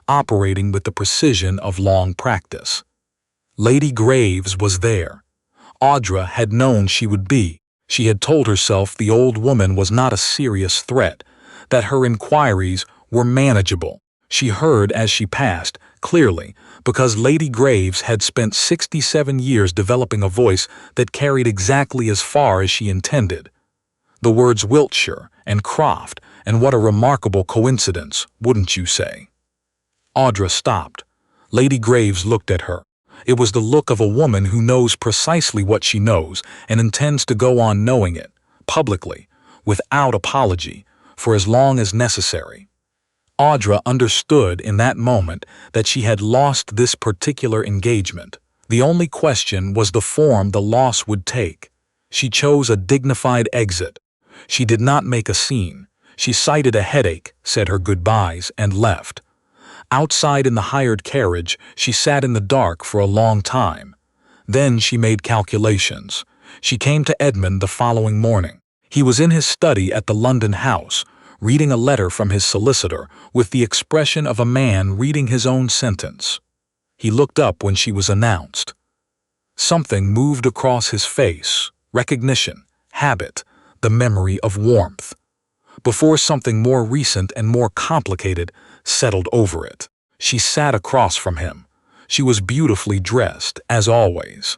operating with the precision of long practice. Lady Graves was there. Audra had known she would be. She had told herself the old woman was not a serious threat, that her inquiries were manageable. She heard as she passed, clearly, because Lady Graves had spent 67 years developing a voice that carried exactly as far as she intended. The words Wiltshire and Croft, and what a remarkable coincidence, wouldn't you say? Audra stopped. Lady Graves looked at her. It was the look of a woman who knows precisely what she knows and intends to go on knowing it, publicly, without apology, for as long as necessary. Audra understood in that moment that she had lost this particular engagement. The only question was the form the loss would take. She chose a dignified exit. She did not make a scene. She cited a headache, said her goodbyes, and left. Outside in the hired carriage, she sat in the dark for a long time. Then she made calculations. She came to Edmund the following morning. He was in his study at the London house, reading a letter from his solicitor with the expression of a man reading his own sentence. He looked up when she was announced. Something moved across his face, recognition, habit, the memory of warmth, before something more recent and more complicated settled over it. She sat across from him. She was beautifully dressed, as always.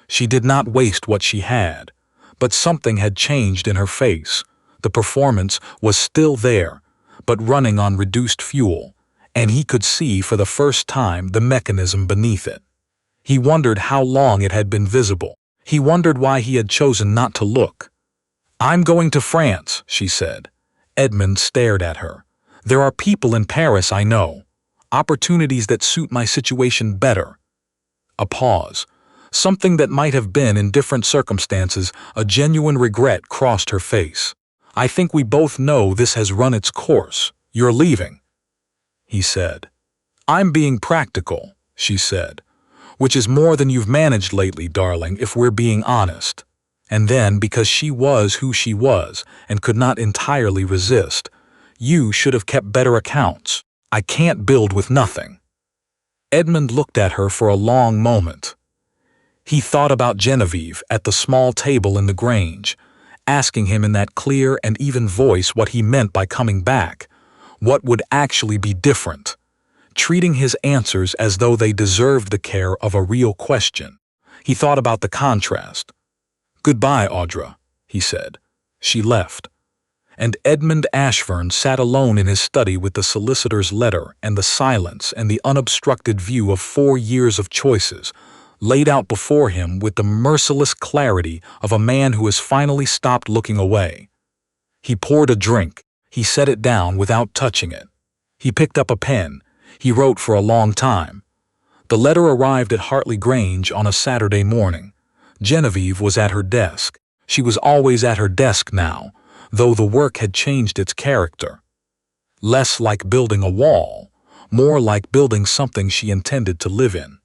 She did not waste what she had, but something had changed in her face. The performance was still there, but running on reduced fuel, and he could see for the first time the mechanism beneath it. He wondered how long it had been visible. He wondered why he had chosen not to look. "I'm going to France," she said. Edmund stared at her. "There are people in Paris I know. Opportunities that suit my situation better." A pause. Something that might have been in different circumstances, a genuine regret crossed her face. "I think we both know this has run its course. You're leaving," he said. "I'm being practical," she said. "Which is more than you've managed lately, darling, if we're being honest." And then, because she was who she was and could not entirely resist, "You should have kept better accounts. I can't build with nothing." Edmund looked at her for a long moment. He thought about Genevieve at the small table in the Grange, asking him in that clear and even voice what he meant by coming back, what would actually be different, treating his answers as though they deserved the care of a real question. He thought about the contrast. "Goodbye, Audra," he said. She left. And Edmund Ashford sat alone in his study with the solicitor's letter and the silence and the unobstructed view of 4 years of choices, laid out before him with the merciless clarity of a man who has finally stopped looking away. He poured a drink. He set it down without touching it. He picked up a pen. He wrote for a long time. The letter arrived at Hartley Grange on a Saturday morning. Genevieve was at her desk. She was always at her desk now, though the work had changed its character. Less like building a wall, more like building something she intended to live in.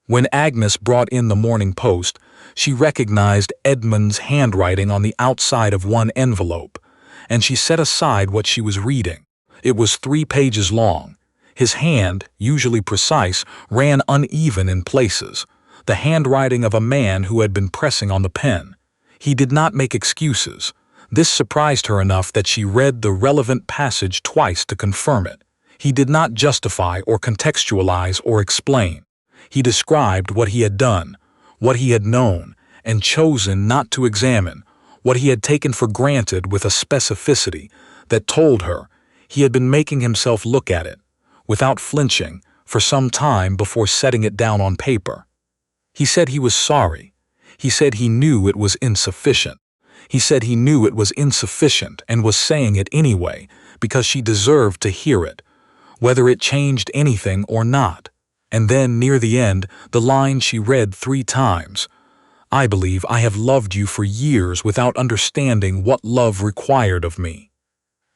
When Agnes brought in the Morning Post, she recognized Edmund's handwriting on the outside of one envelope, and she set aside what she was reading. It was 3 pages long. His hand, usually precise, ran uneven in places, the handwriting of a man who had been pressing on the pen. He did not make excuses. This surprised her enough that she read the relevant passage twice to confirm it. He did not justify or contextualize or explain. He described what he had done, what he had known, and chosen not to examine, what he had taken for granted with a specificity that told her he had been making himself look at it, without flinching, for some time before setting it down on paper. He said he was sorry. He said he knew it was insufficient. He said he knew it was insufficient and was saying it anyway because she deserved to hear it, whether it changed anything or not. And then, near the end, the line she read 3 times. "I believe I have loved you for years without understanding what love required of me.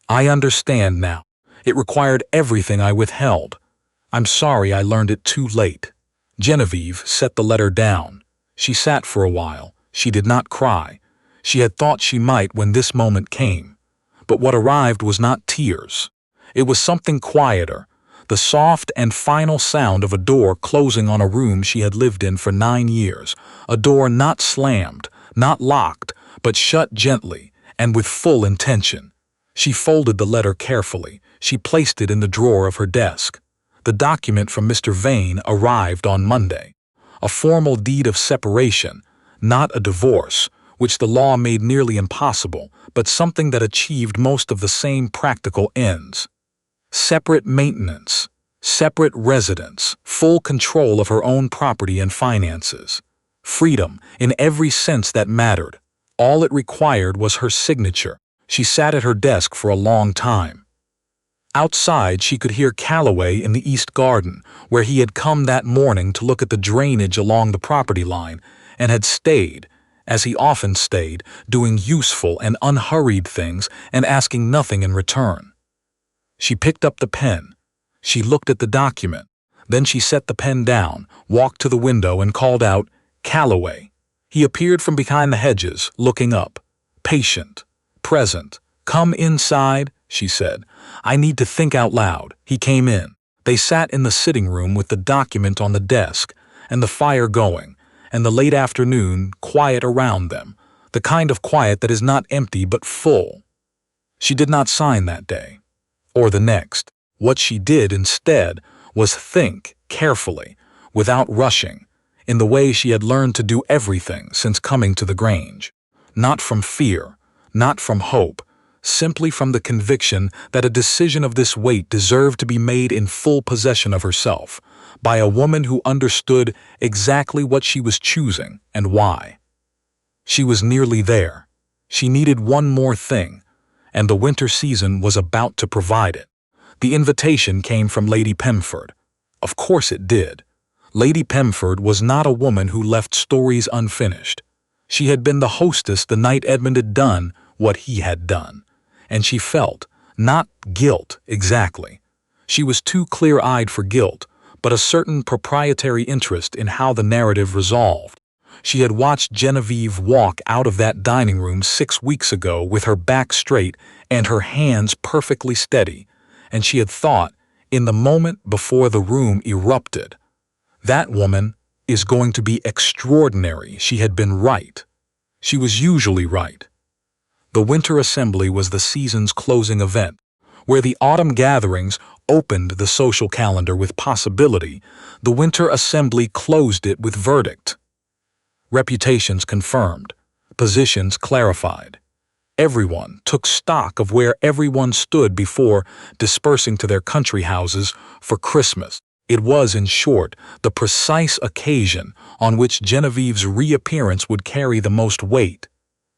I understand now. It required everything I withheld. I'm sorry I learned it too late." Genevieve set the letter down. She sat for a while. She did not cry. She had thought she might when this moment came. But what arrived was not tears. It was something quieter, the soft and final sound of a door closing on a room she had lived in for 9 years, a door not slammed, not locked, but shut gently and with full intention. She folded the letter carefully. She placed it in the drawer of her desk. The document from Mr. Vane arrived on Monday. A formal deed of separation, not a divorce, which the law made nearly impossible, but something that achieved most of the same practical ends. Separate maintenance, separate residence, full control of her own property and finances. Freedom, in every sense that mattered. All it required was her signature. She sat at her desk for a long time. Outside, she could hear Calloway in the East Garden, where he had come that morning to look at the drainage along the property line, and had stayed, as he often stayed, doing useful and unhurried things and asking nothing in return. She picked up the pen. She looked at the document. Then she set the pen down, walked to the window, and called out, "Calloway." He appeared from behind the hedges, looking up. Patient, present. "Come inside," she said. "I need to think out loud." He came in. They sat in the sitting room with the document on the desk, and the fire going, and the late afternoon quiet around them, the kind of quiet that is not empty but full. She did not sign that day, or the next. What she did instead was think carefully, without rushing, in the way she had learned to do everything since coming to the Grange. Not from fear, not from hope, simply from the conviction that a decision of this weight deserved to be made in full possession of herself, by a woman who understood exactly what she was choosing and why. She was nearly there. She needed one more thing, and the winter season was about to provide it. The invitation came from Lady Pemford. Of course it did. Lady Pemford was not a woman who left stories unfinished. She had been the hostess the night Edmund had done what he had done, and she felt, not guilt exactly. She was too clear-eyed for guilt, but a certain proprietary interest in how the narrative resolved. She had watched Genevieve walk out of that dining room 6 weeks ago with her back straight and her hands perfectly steady, and she had thought, In the moment before the room erupted, "That woman is going to be extraordinary." She had been right. She was usually right. The Winter Assembly was the season's closing event, where the autumn gatherings opened the social calendar with possibility. The Winter Assembly closed it with verdict. Reputations confirmed, positions clarified. Everyone took stock of where everyone stood before dispersing to their country houses for Christmas. It was, in short, the precise occasion on which Genevieve's reappearance would carry the most weight.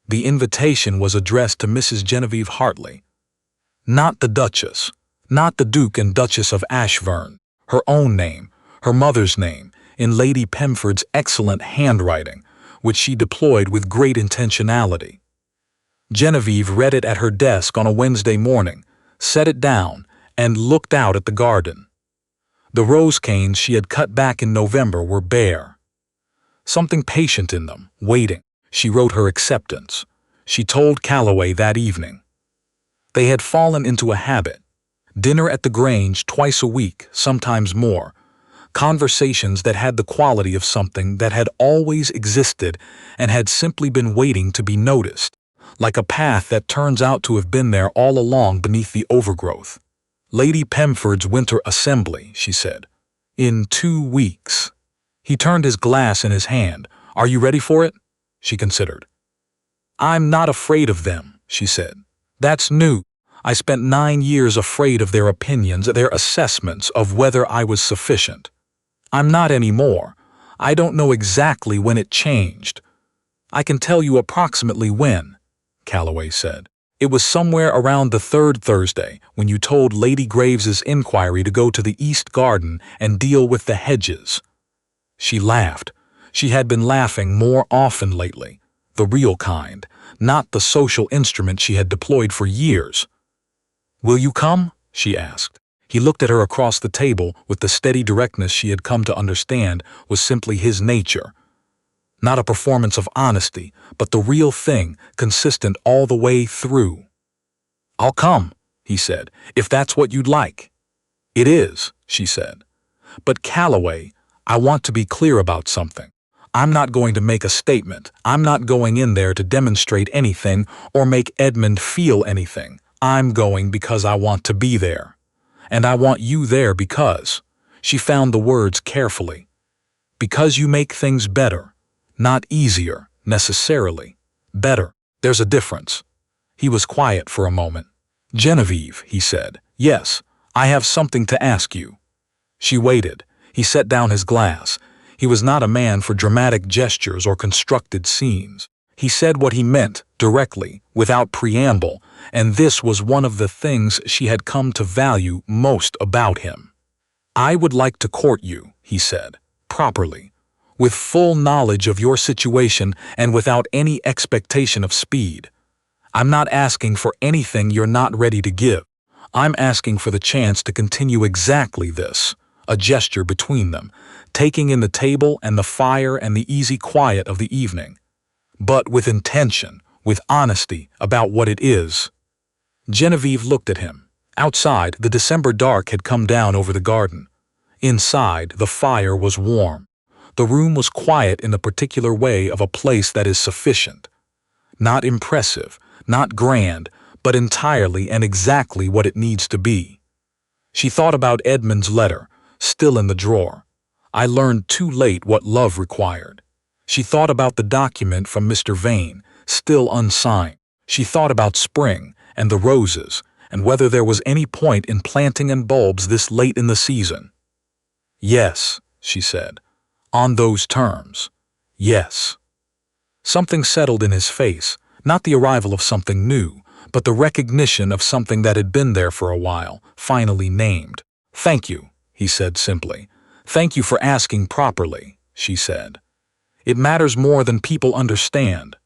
The invitation was addressed to Mrs. Genevieve Hartley. Not the Duchess, not the Duke and Duchess of Ashburn. Her own name, her mother's name, in Lady Pemford's excellent handwriting, which she deployed with great intentionality. Genevieve read it at her desk on a Wednesday morning, set it down, and looked out at the garden. The rose canes she had cut back in November were bare. Something patient in them, waiting. She wrote her acceptance. She told Calloway that evening. They had fallen into a habit. Dinner at the Grange twice a week, sometimes more. Conversations that had the quality of something that had always existed and had simply been waiting to be noticed, like a path that turns out to have been there all along beneath the overgrowth. "Lady Pemford's Winter Assembly," she said. "In 2 weeks." He turned his glass in his hand. "Are you ready for it?" She considered. "I'm not afraid of them," she said. "That's new. I spent 9 years afraid of their opinions, their assessments of whether I was sufficient. I'm not anymore. I don't know exactly when it changed." "I can tell you approximately when," Calloway said. "It was somewhere around the 3rd Thursday when you told Lady Graves's inquiry to go to the East Garden and deal with the hedges." She laughed. She had been laughing more often lately, the real kind, not the social instrument she had deployed for years. "Will you come?" she asked. He looked at her across the table with the steady directness she had come to understand was simply his nature. Not a performance of honesty, but the real thing, consistent all the way through. "I'll come," he said, "if that's what you'd like." "It is," she said. "But Calloway, I want to be clear about something. I'm not going to make a statement. I'm not going in there to demonstrate anything or make Edmund feel anything. I'm going because I want to be there. And I want you there because," she found the words carefully, "because you make things better. Not easier, necessarily. Better. There's a difference." He was quiet for a moment. "Genevieve," he said. "Yes, I have something to ask you." She waited. He set down his glass. He was not a man for dramatic gestures or constructed scenes. He said what he meant, directly, without preamble, and this was one of the things she had come to value most about him. "I would like to court you," he said, "properly, with full knowledge of your situation and without any expectation of speed. I'm not asking for anything you're not ready to give. I'm asking for the chance to continue exactly this," a gesture between them, taking in the table and the fire and the easy quiet of the evening. "But with intention, with honesty about what it is." Genevieve looked at him. Outside, the December dark had come down over the garden. Inside, the fire was warm. The room was quiet in the particular way of a place that is sufficient. Not impressive, not grand, but entirely and exactly what it needs to be. She thought about Edmund's letter, still in the drawer. "I learned too late what love required." She thought about the document from Mr. Vane, still unsigned. She thought about spring and the roses, and whether there was any point in planting in bulbs this late in the season. "Yes," she said. "On those terms. Yes." Something settled in his face, not the arrival of something new, but the recognition of something that had been there for a while, finally named. "Thank you," he said simply. "Thank you for asking properly," she said. "It matters more than people understand."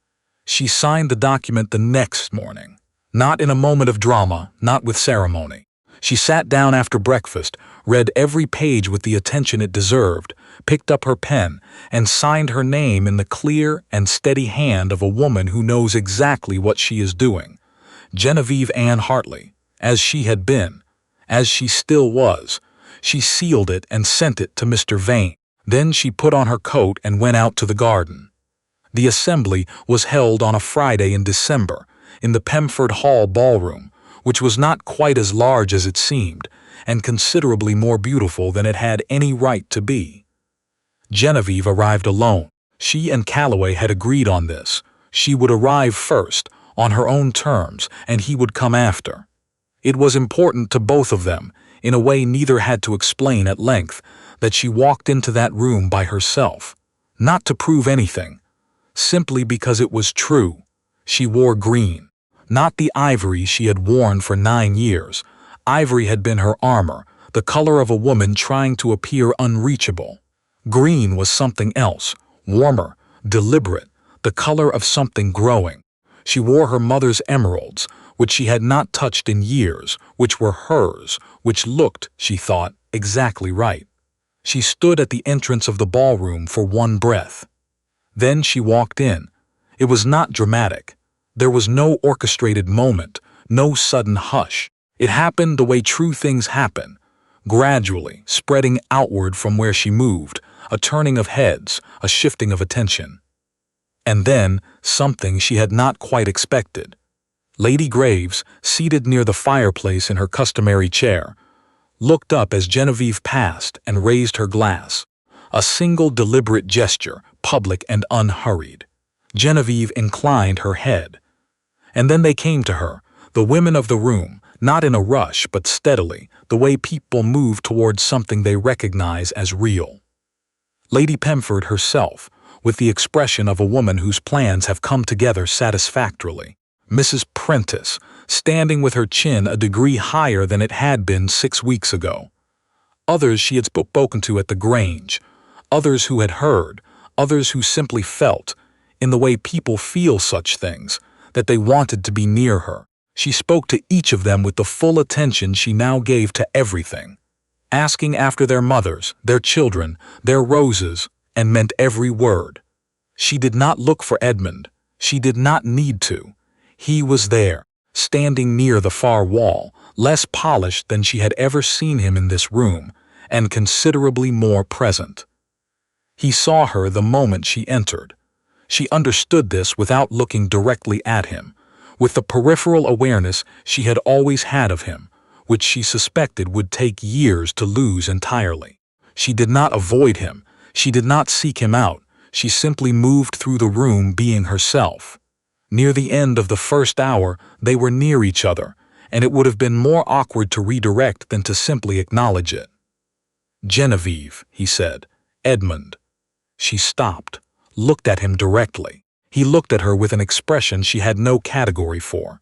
She signed the document the next morning. Not in a moment of drama, not with ceremony. She sat down after breakfast, read every page with the attention it deserved, picked up her pen, and signed her name in the clear and steady hand of a woman who knows exactly what she is doing. Genevieve Ann Hartley, as she had been, as she still was. She sealed it and sent it to Mr. Vane. Then she put on her coat and went out to the garden. The assembly was held on a Friday in December, in the Pemford Hall ballroom, which was not quite as large as it seemed, and considerably more beautiful than it had any right to be. Genevieve arrived alone. She and Calloway had agreed on this. She would arrive first, on her own terms, and he would come after. It was important to both of them, in a way neither had to explain at length, that she walked into that room by herself. Not to prove anything, simply because it was true. She wore green, not the ivory she had worn for 9 years. Ivory had been her armor, the color of a woman trying to appear unreachable. Green was something else, warmer, deliberate, the color of something growing. She wore her mother's emeralds, which she had not touched in years, which were hers, which looked, she thought, exactly right. She stood at the entrance of the ballroom for one breath. Then she walked in. It was not dramatic. There was no orchestrated moment, no sudden hush. It happened the way true things happen, gradually, spreading outward from where she moved, a turning of heads, a shifting of attention. And then, something she had not quite expected. Lady Graves, seated near the fireplace in her customary chair, looked up as Genevieve passed and raised her glass. A single deliberate gesture, public and unhurried. Genevieve inclined her head. And then they came to her, the women of the room, not in a rush but steadily, the way people move towards something they recognize as real. Lady Pemford herself, with the expression of a woman whose plans have come together satisfactorily. Mrs. Prentice, standing with her chin a degree higher than it had been 6 weeks ago. Others she had spoken to at the Grange, others who had heard, others who simply felt, in the way people feel such things, that they wanted to be near her. She spoke to each of them with the full attention she now gave to everything, asking after their mothers, their children, their roses, and meant every word. She did not look for Edmund. She did not need to. He was there, standing near the far wall, less polished than she had ever seen him in this room, and considerably more present. He saw her the moment she entered. She understood this without looking directly at him, with the peripheral awareness she had always had of him, which she suspected would take years to lose entirely. She did not avoid him. She did not seek him out. She simply moved through the room being herself. Near the end of the first hour, they were near each other, and it would have been more awkward to redirect than to simply acknowledge it. "Genevieve," he said. "Edmund." She stopped, looked at him directly. He looked at her with an expression she had no category for.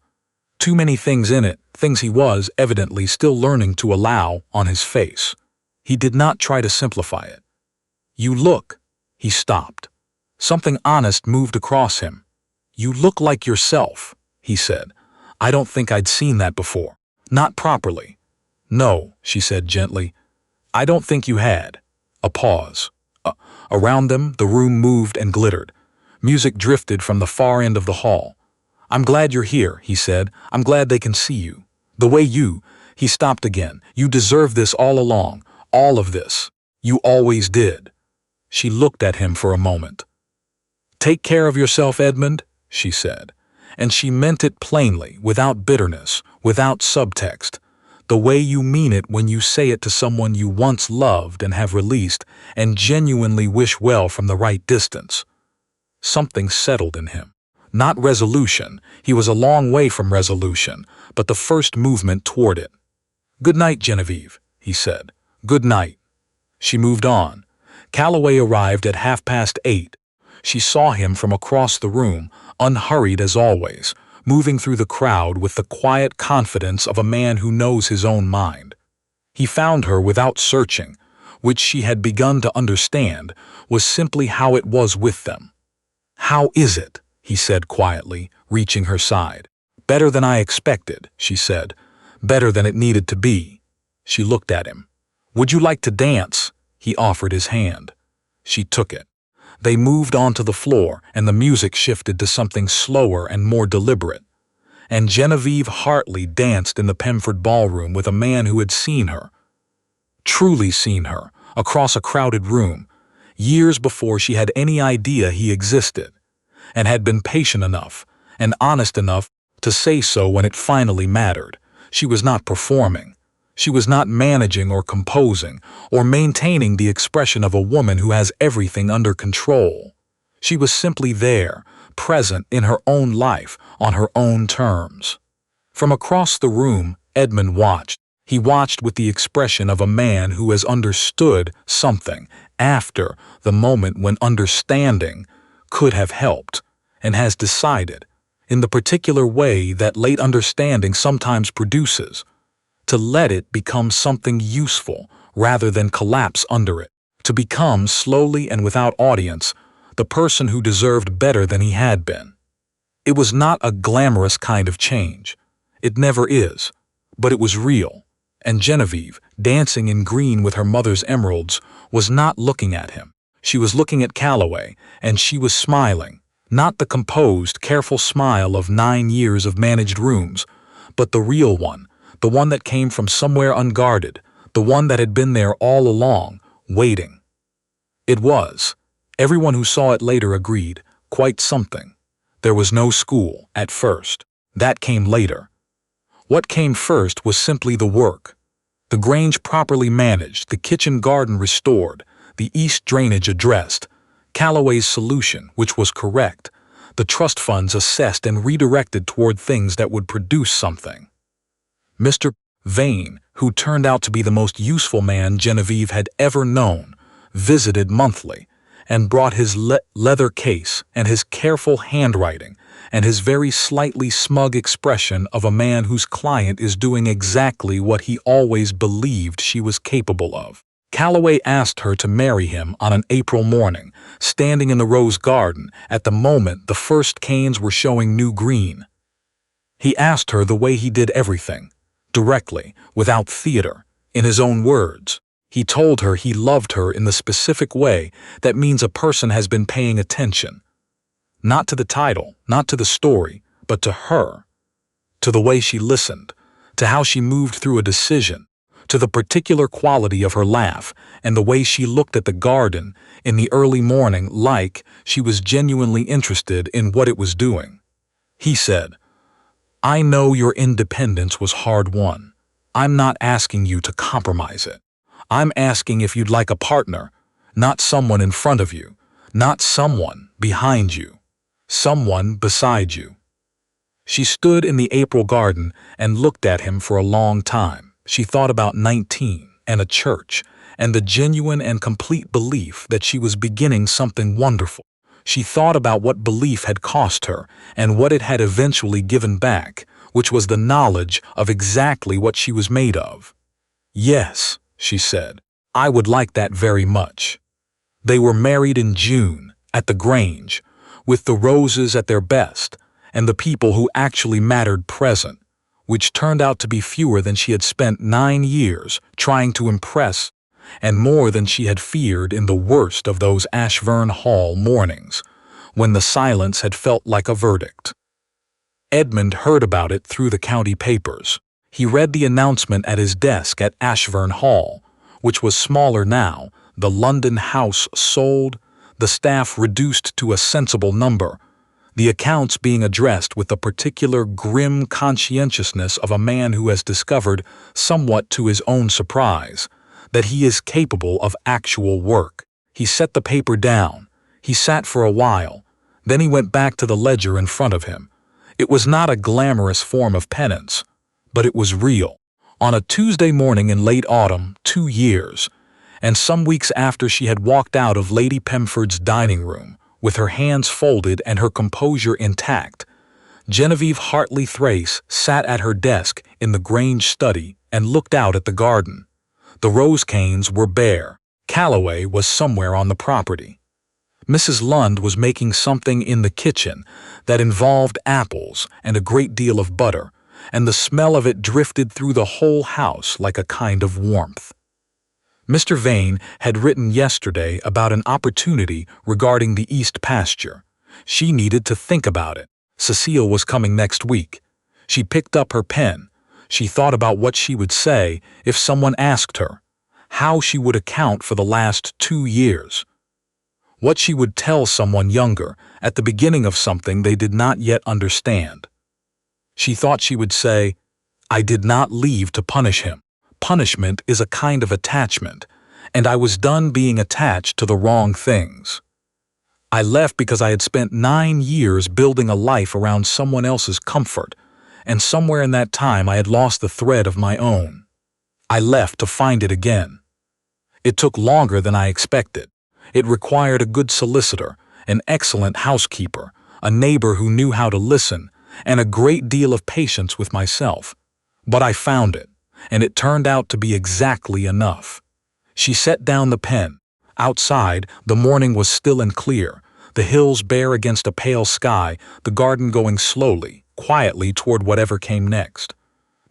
Too many things in it, things he was, evidently, still learning to allow on his face. He did not try to simplify it. "You look." He stopped. Something honest moved across him. "You look like yourself," he said. "I don't think I'd seen that before. Not properly." "No," she said gently. "I don't think you had." A pause. Around them, the room moved and glittered. Music drifted from the far end of the hall. "I'm glad you're here," he said. "I'm glad they can see you. The way you—" He stopped again. "You deserve this all along. All of this. You always did." She looked at him for a moment. "Take care of yourself, Edmund," she said. And she meant it plainly, without bitterness, without subtext. The way you mean it when you say it to someone you once loved and have released and genuinely wish well from the right distance. Something settled in him. Not resolution, he was a long way from resolution, but the first movement toward it. "Good night, Genevieve," he said. "Good night." She moved on. Calloway arrived at 8:30. She saw him from across the room, unhurried as always, moving through the crowd with the quiet confidence of a man who knows his own mind. He found her without searching, which she had begun to understand was simply how it was with them. "How is it?" he said quietly, reaching her side. "Better than I expected," she said. "Better than it needed to be." She looked at him. "Would you like to dance?" He offered his hand. She took it. They moved onto the floor, and the music shifted to something slower and more deliberate. and Genevieve Hartley danced in the Pemford ballroom with a man who had seen her, truly seen her, across a crowded room, years before she had any idea he existed, and had been patient enough and honest enough to say so when it finally mattered. She was not performing. She was not managing or composing or maintaining the expression of a woman who has everything under control. She was simply there, present in her own life, on her own terms. From across the room, Edmund watched. He watched with the expression of a man who has understood something after the moment when understanding could have helped, and has decided, in the particular way that late understanding sometimes produces, to let it become something useful rather than collapse under it, to become, slowly and without audience, the person who deserved better than he had been. It was not a glamorous kind of change. It never is. But it was real, and Genevieve, dancing in green with her mother's emeralds, was not looking at him. She was looking at Calloway, and she was smiling, not the composed, careful smile of 9 years of managed rooms, but the real one, the one that came from somewhere unguarded, the one that had been there all along, waiting. It was, everyone who saw it later agreed, quite something. There was no school, at first. That came later. What came first was simply the work. The Grange properly managed, the kitchen garden restored, the east drainage addressed, Calloway's solution, which was correct, the trust funds assessed and redirected toward things that would produce something. Mr. Vane, who turned out to be the most useful man Genevieve had ever known, visited monthly, and brought his leather case and his careful handwriting and his very slightly smug expression of a man whose client is doing exactly what he always believed she was capable of. Calloway asked her to marry him on an April morning, standing in the rose garden at the moment the first canes were showing new green. He asked her the way he did everything, directly, without theater, in his own words. He told her he loved her in the specific way that means a person has been paying attention. Not to the title, not to the story, but to her. To the way she listened, to how she moved through a decision, to the particular quality of her laugh and the way she looked at the garden in the early morning like she was genuinely interested in what it was doing. He said, "I know your independence was hard-won. I'm not asking you to compromise it. I'm asking if you'd like a partner, not someone in front of you, not someone behind you, someone beside you." She stood in the April garden and looked at him for a long time. She thought about 19 and a church and the genuine and complete belief that she was beginning something wonderful. She thought about what belief had cost her and what it had eventually given back, which was the knowledge of exactly what she was made of. "Yes," she said, "I would like that very much." They were married in June, at the Grange, with the roses at their best, and the people who actually mattered present, which turned out to be fewer than she had spent 9 years trying to impress, and more than she had feared in the worst of those Ashburn Hall mornings, when the silence had felt like a verdict. Edmund heard about it through the county papers. He read the announcement at his desk at Ashburn Hall, which was smaller now, the London house sold, the staff reduced to a sensible number, the accounts being addressed with the particular grim conscientiousness of a man who has discovered, somewhat to his own surprise, that he is capable of actual work. He set the paper down. He sat for a while. Then he went back to the ledger in front of him. It was not a glamorous form of penance, but it was real. On a Tuesday morning in late autumn, 2 years, and some weeks after she had walked out of Lady Pemford's dining room, with her hands folded and her composure intact, Genevieve Hartley Thrace sat at her desk in the Grange study and looked out at the garden. The rose canes were bare. Calloway was somewhere on the property. Mrs. Lund was making something in the kitchen that involved apples and a great deal of butter, and the smell of it drifted through the whole house like a kind of warmth. Mr. Vane had written yesterday about an opportunity regarding the east pasture. She needed to think about it. Cecile was coming next week. She picked up her pen. She thought about what she would say if someone asked her, how she would account for the last 2 years, what she would tell someone younger at the beginning of something they did not yet understand. She thought she would say, "I did not leave to punish him. Punishment is a kind of attachment, and I was done being attached to the wrong things. I left because I had spent 9 years building a life around someone else's comfort, and somewhere in that time I had lost the thread of my own. I left to find it again. It took longer than I expected. It required a good solicitor, an excellent housekeeper, a neighbor who knew how to listen, and a great deal of patience with myself. But I found it, and it turned out to be exactly enough." She set down the pen. Outside, the morning was still and clear, the hills bare against a pale sky, the garden going slowly, quietly toward whatever came next.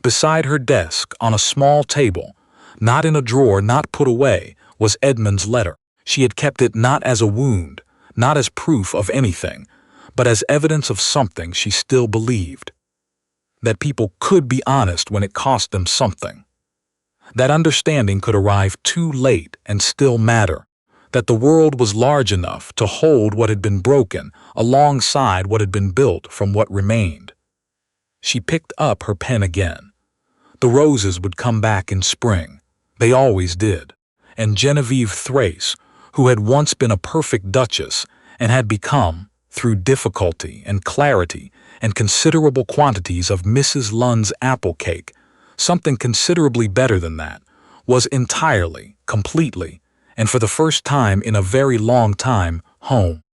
Beside her desk, on a small table, not in a drawer, not put away, was Edmund's letter. She had kept it not as a wound, not as proof of anything, but as evidence of something she still believed. That people could be honest when it cost them something. That understanding could arrive too late and still matter. That the world was large enough to hold what had been broken alongside what had been built from what remained. She picked up her pen again. The roses would come back in spring. They always did. And Genevieve Thrace, who had once been a perfect duchess and had become, through difficulty and clarity and considerable quantities of Mrs. Lund's apple cake, something considerably better than that, was entirely, completely, and for the first time in a very long time, home.